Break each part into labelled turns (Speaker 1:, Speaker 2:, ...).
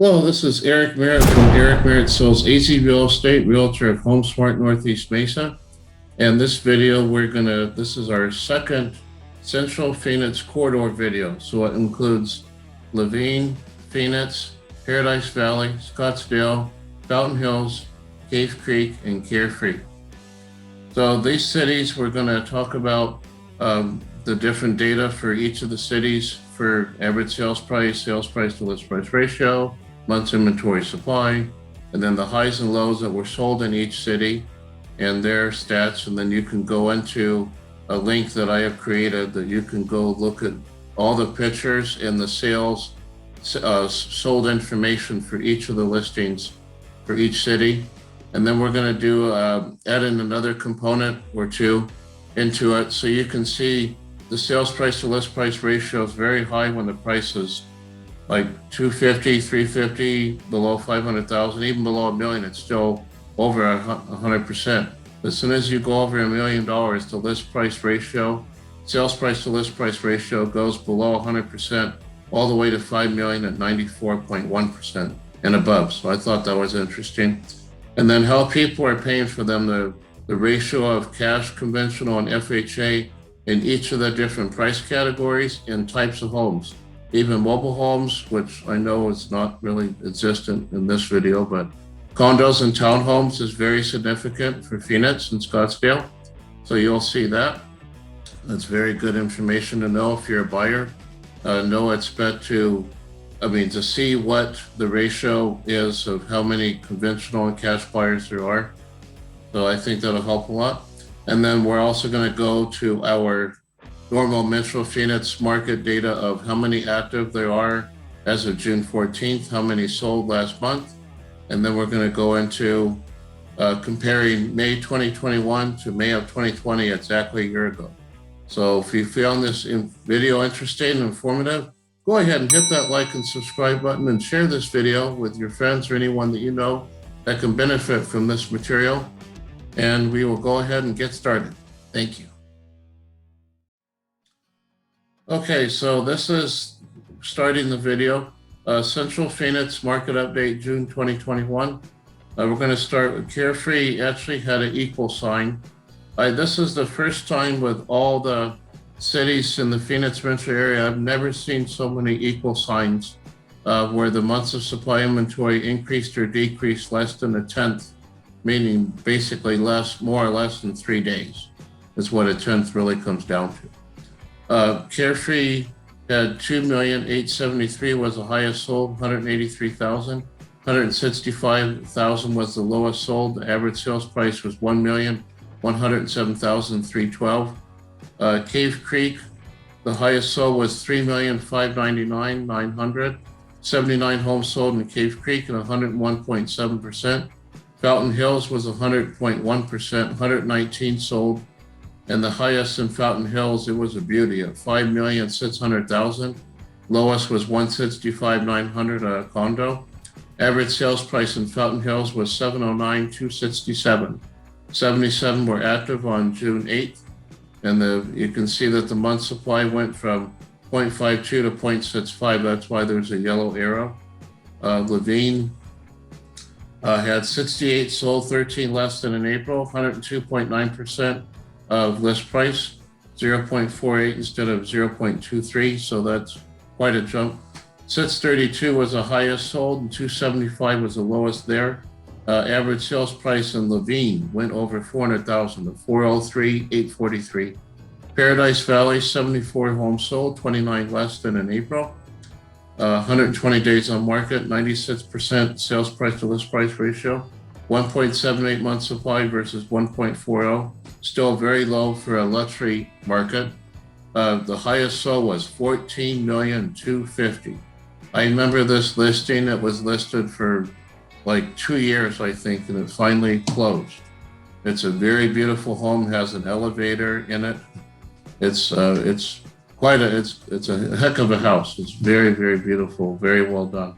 Speaker 1: Hello, this is Eric Merritt from Eric Merritt Sells AZ Real Estate, Realtor of HomeSmart Northeast Mesa. And this video, this is our second Central Phoenix corridor video. So it includes Laveen, Phoenix, Paradise Valley, Scottsdale, Fountain Hills, Cave Creek, and Carefree. So these cities, we're going to talk about the different data for each of the cities for average sales price to list price ratio, month's inventory supply, and then the highs and lows that were sold in each city and their stats. And then you can go into a link that I have created that you can go look at all the pictures and the sales sold information for each of the listings for each city. And then we're going to do add in another component or two into it, so you can see the sales price to list price ratio is very high when the price is like 250, 350, below 500,000, even below $1 million, it's still over 100%. As soon as you go over $1 million, the list price ratio, sales price to list price ratio goes below 100%, all the way to 5 million at 94.1% and above. So I thought that was interesting. And then how people are paying for them, the ratio of cash, conventional, and FHA in each of the different price categories and types of homes. Even mobile homes, which I know is not really existent in this video, but condos and townhomes is very significant for Phoenix and Scottsdale. So you'll see that. That's very good information to know if you're a buyer. Know it's best to see what the ratio is of how many conventional and cash buyers there are. So I think that'll help a lot. And then we're also going to go to our normal Metro Phoenix market data of how many active there are as of June 14th, how many sold last month. And then we're going to go into comparing May 2021 to May of 2020, exactly a year ago. So if you found this video interesting and informative, go ahead and hit that like and subscribe button and share this video with your friends or anyone that you know that can benefit from this material. And we will go ahead and get started. Thank you. Okay, so this is starting the video. Central Phoenix market update, June 2021. We're going to start with Carefree. Actually had an equal sign. This is the first time with all the cities in the Phoenix metro area, I've never seen so many equal signs where the months of supply inventory increased or decreased less than a tenth, meaning basically more or less than 3 days is what a tenth really comes down to. Carefree had 2,873,000 was the highest sold, 183,000. 165,000 was the lowest sold. The average sales price was 1,107,312. Cave Creek, the highest sold was 3,599,900. 79 homes sold in Cave Creek at 101.7%. Fountain Hills was 100.1%, 119 sold. And the highest in Fountain Hills, it was a beauty at 5,600,000. Lowest was 165,900 a condo. Average sales price in Fountain Hills was 709,267. 77 were active on June 8th. And you can see that the month supply went from 0.52 to 0.65. That's why there's a yellow arrow. Laveen had 68 sold, 13 less than in April, 102.9% of list price, 0.48 instead of 0.23. So that's quite a jump. 632 was the highest sold and 275 was the lowest there. Average sales price in Laveen went over 400,000 to 403,843. Paradise Valley, 74 homes sold, 29 less than in April. 120 days on market, 96% sales price to list price ratio. 1.78 month supply versus 1.40. Still very low for a luxury market. The highest sold was 14,250,000. I remember this listing. It was listed for like 2 years, I think, and it finally closed. It's a very beautiful home, has an elevator in it. It's a heck of a house. It's very, very beautiful, very well done.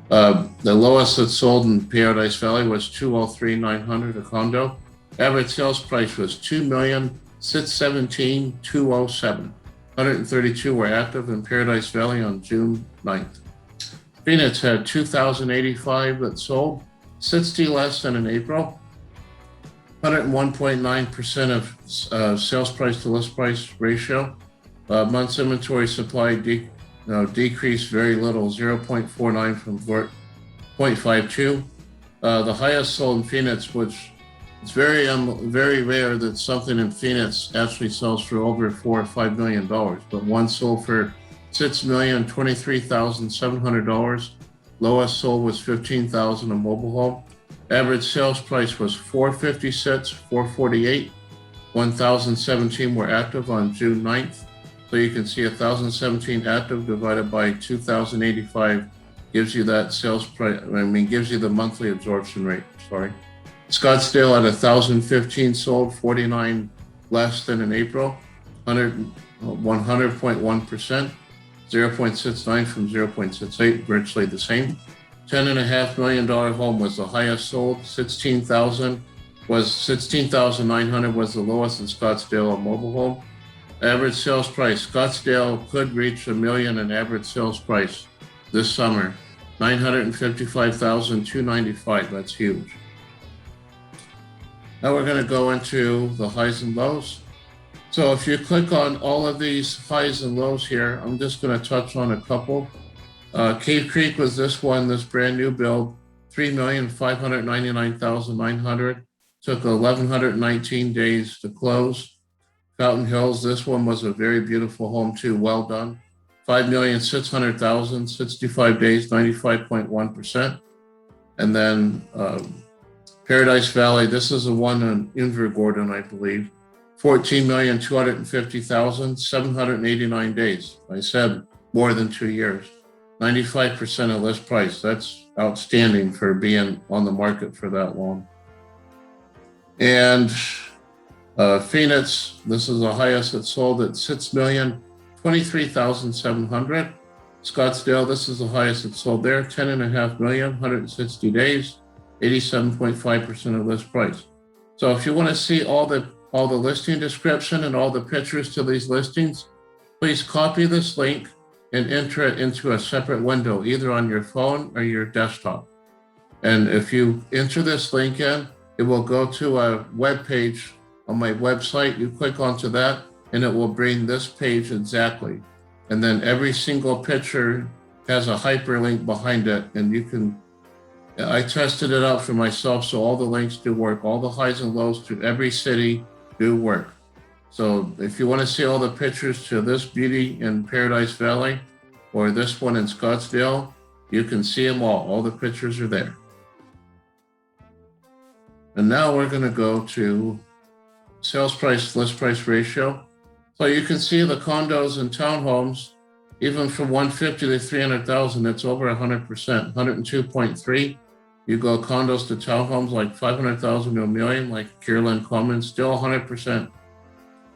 Speaker 1: The lowest that sold in Paradise Valley was 203,900 a condo. Average sales price was 2,617,207. 132 were active in Paradise Valley on June 9th. Phoenix had 2,085 that sold, 60 less than in April. 101.9% of sales price to list price ratio. Months inventory supply decreased very little, 0.49 from 0.52. The highest sold in Phoenix, which it's very rare that something in Phoenix actually sells for over $4 or $5 million, but one sold for $6,023,700. Lowest sold was $15,000 a mobile home. Average sales price was $456, $448. 1,017 were active on June 9th. So you can see 1,017 active divided by 2,085 gives you that sales price. Gives you the monthly absorption rate. Sorry. Scottsdale at 1,015 sold, 49 less than in April, 100.1%, 0.69 from 0.68, virtually the same. $10.5 million home was the highest sold. 16,900 was the lowest in Scottsdale, a mobile home. Average sales price, Scottsdale could reach $1 million in average sales price this summer. $955,295, that's huge. Now we're going to go into the highs and lows. So if you click on all of these highs and lows here, I'm just going to touch on a couple. Cave Creek was this brand new build, $3,599,900. Took 1,119 days to close. Fountain Hills, this one was a very beautiful home too, well done. $5,600,000, 65 days, 95.1%. And then Paradise Valley, this is the one in Invergordon, I believe. $14,250,000, 789 days. I said more than 2 years. 95% of list price. That's outstanding for being on the market for that long. And Phoenix, this is the highest it sold at $6,023,700. Scottsdale, this is the highest it sold there, $10.5 million, 160 days, 87.5% of list price. So if you want to see all the listing description and all the pictures to these listings, please copy this link and enter it into a separate window, either on your phone or your desktop. And if you enter this link in, it will go to a web page on my website. You click onto that and it will bring this page exactly. And then every single picture has a hyperlink behind it. And I tested it out for myself, so all the links do work. All the highs and lows to every city do work. So if you want to see all the pictures to this beauty in Paradise Valley or this one in Scottsdale, you can see them all. All the pictures are there. And now we're going to go to sales price, list price ratio. So you can see the condos and townhomes, even from 150 to 300,000, it's over 100%, 102.3. You go condos to townhomes like 500,000 to $1 million, like Kierland Commons, still 100%.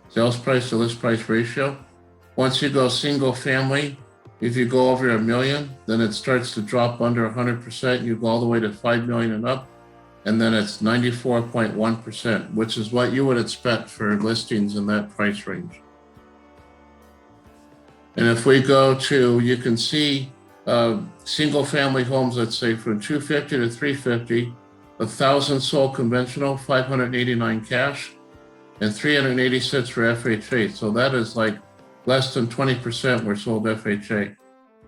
Speaker 1: Sales price to list price ratio. Once you go single family, if you go over $1 million, then it starts to drop under 100%. You go all the way to 5 million and up, and then it's 94.1%, which is what you would expect for listings in that price range. And if we go to, you can see single family homes, let's say from 250 to 350, 1,000 sold conventional, 589 cash, and 386 for FHA. So that is like less than 20% were sold FHA.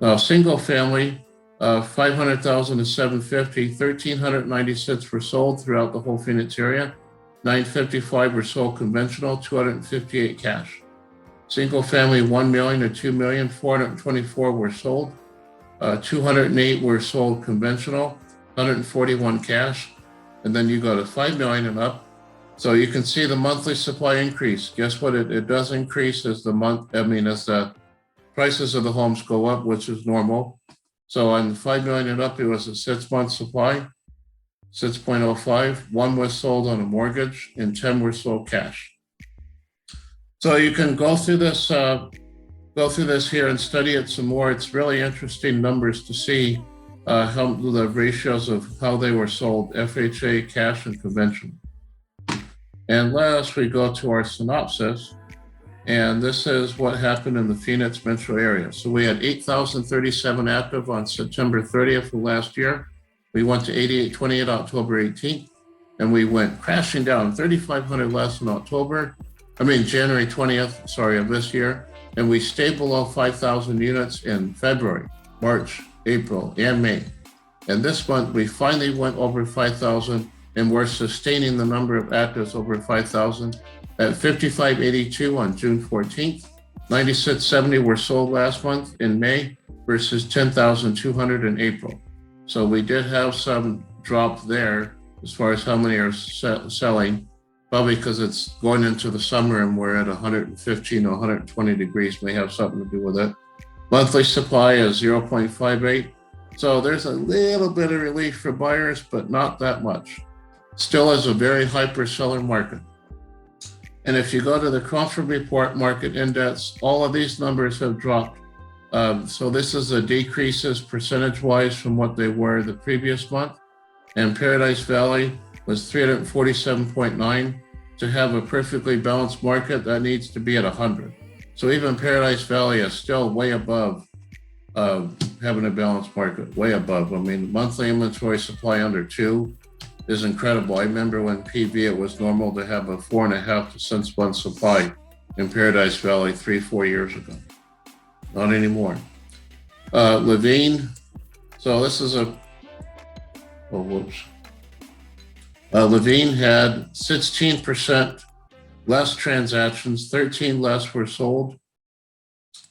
Speaker 1: Now, single family, 500,000 to 750, 1,396 were sold throughout the whole Phoenix area. 955 were sold conventional, 258 cash. Single family, 1 million to 2 million, 424 were sold. 208 were sold conventional, 141 cash. And then you go to 5 million and up. So you can see the monthly supply increase. Guess what? It does increase as the prices of the homes go up, which is normal. So on 5 million and up, it was a 6-month supply, 6.05. 1 was sold on a mortgage and 10 were sold cash. So you can go through this here and study it some more. It's really interesting numbers to see how the ratios of how they were sold, FHA, cash, and conventional. And last, we go to our synopsis. And this is what happened in the Phoenix metro area. So we had 8,037 active on September 30th of last year. We went to 8,828 October 18th, and we went crashing down 3,500 less in January 20th, of this year. And we stayed below 5,000 units in February, March, April, and May. And this month, we finally went over 5,000, and we're sustaining the number of actives over 5,000 at 5,582 on June 14th. 9,670 were sold last month in May versus 10,200 in April. So we did have some drop there as far as how many are selling, probably because it's going into the summer and we're at 115 or 120 degrees, may have something to do with it. Monthly supply is 0.58. So there's a little bit of relief for buyers, but not that much. Still is a very hyper seller market. And if you go to the Carefree report market index, all of these numbers have dropped. So this is a decreases percentage-wise from what they were the previous month. And Paradise Valley was 347.9. To have a perfectly balanced market, that needs to be at 100. So even Paradise Valley is still way above having a balanced market, way above. I mean, monthly inventory supply under 2 is incredible. I remember when PV, it was normal to have a 4.5 to 6 month supply in Paradise Valley 3-4 years ago. Not anymore. Laveen. So this is Laveen had 16% less transactions, 13 less were sold.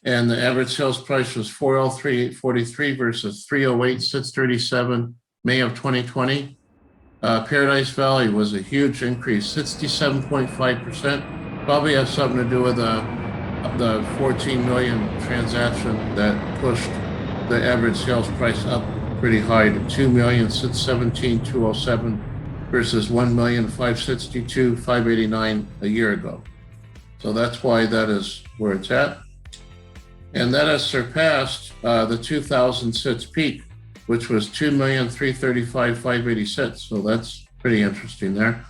Speaker 1: And the average sales price was $403,843 versus $308,637 May of 2020. Paradise Valley was a huge increase, 67.5%. Probably has something to do with the 14 million transaction that pushed the average sales price up pretty high to 2,617,207 versus 1,562,589 a year ago. So that's why that is where it's at. And that has surpassed the 2006 peak, which was 2,335,586. So that's pretty interesting there.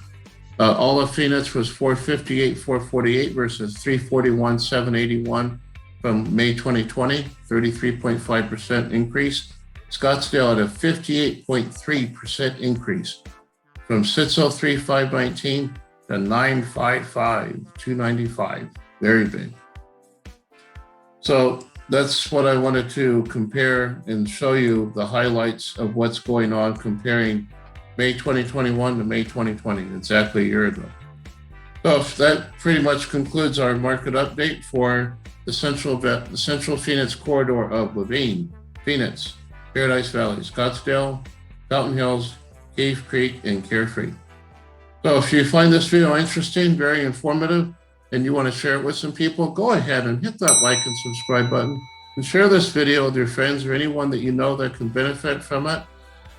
Speaker 1: All of Phoenix was 458,448 versus 341,781 from May 2020, 33.5% increase. Scottsdale had a 58.3% increase from 603,519 to 955,295. Very big. So that's what I wanted to compare and show you the highlights of what's going on comparing May 2021 to May 2020, exactly a year ago. So that pretty much concludes our market update for the Central Phoenix corridor of Laveen, Phoenix, Paradise Valley, Scottsdale, Fountain Hills, Cave Creek, and Carefree. So if you find this video interesting, very informative, and you want to share it with some people, go ahead and hit that like and subscribe button and share this video with your friends or anyone that you know that can benefit from it.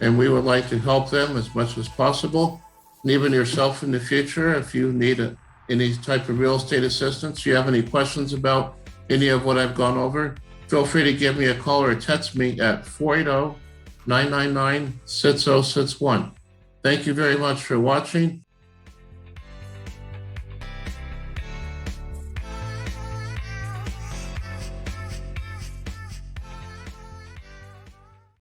Speaker 1: And we would like to help them as much as possible. And even yourself in the future, if you need any type of real estate assistance, you have any questions about any of what I've gone over, feel free to give me a call or text me at 480-999-6061. Thank you very much for watching.